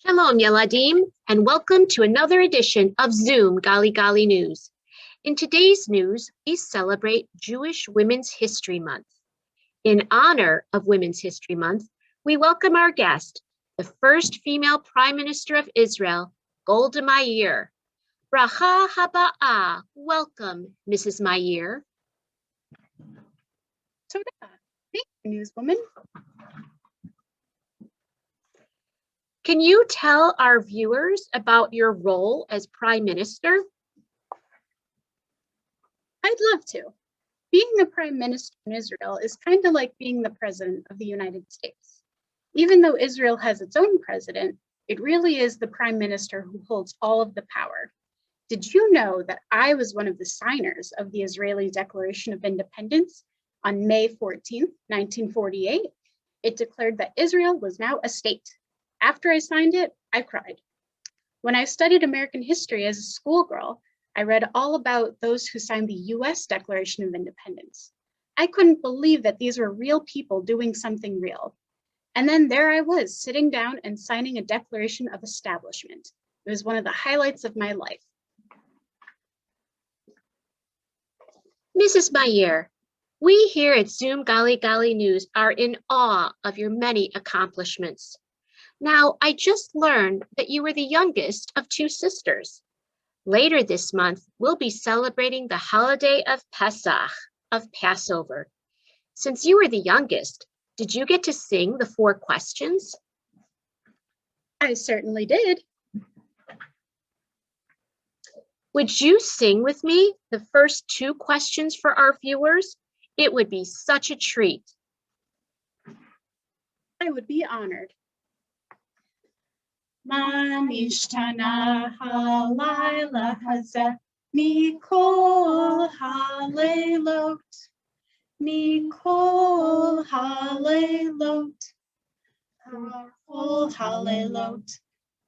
Shalom Yeladim, and welcome to another edition of Zoom Gali Gali News. In today's news, we celebrate Jewish Women's History Month. In honor of Women's History Month, we welcome our guest, the first female Prime Minister of Israel, Golda Meir. Bracha haba'ah. Welcome, Mrs. Meir. Toda. Thank you, newswoman. Can you tell our viewers about your role as Prime Minister? I'd love to. Being the Prime Minister in Israel is kind of like being the President of the United States. Even though Israel has its own president, it really is the Prime Minister who holds all of the power. Did you know that I was one of the signers of the Israeli Declaration of Independence on May 14th, 1948? It declared that Israel was now a state. After I signed it, I cried. When I studied American history as a schoolgirl, I read all about those who signed the US Declaration of Independence. I couldn't believe that these were real people doing something real. And then there I was, sitting down and signing a Declaration of Establishment. It was one of the highlights of my life. Mrs. Meir, we here at Zoom Gali Gali News are in awe of your many accomplishments. Now, I just learned that you were the youngest of two sisters. Later this month, we'll be celebrating the holiday of Pesach, of Passover. Since you were the youngest, did you get to sing the 4 questions? I certainly did. Would you sing with me the first 2 questions for our viewers? It would be such a treat. I would be honored. Ma nishtana halayla hazeh mikol halelot, mikol halelot, kol halelot,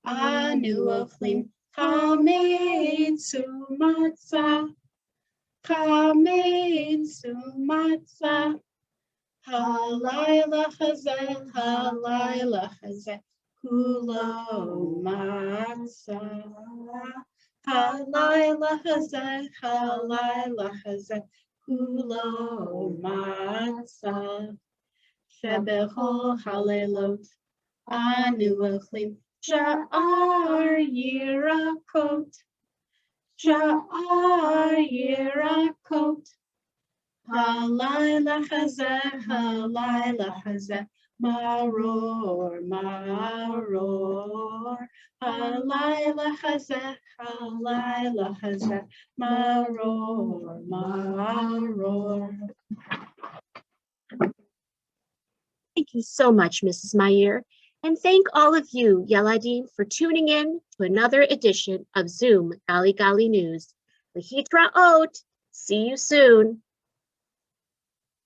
anu ochlim chametzu matzah, chametzu matzah, halayla hazeh, Kulo matzah, halayla hazeh, kulo matzah, shebecho halelot, anu ochlim, sha'ar yirakot, halayla hazeh, maror, halayla hazeh, maror. Thank you so much, Mrs. Meir. And thank all of you, Yeladim, for tuning in to another edition of Zoom Gali Gali News. Lehitraot. See you soon.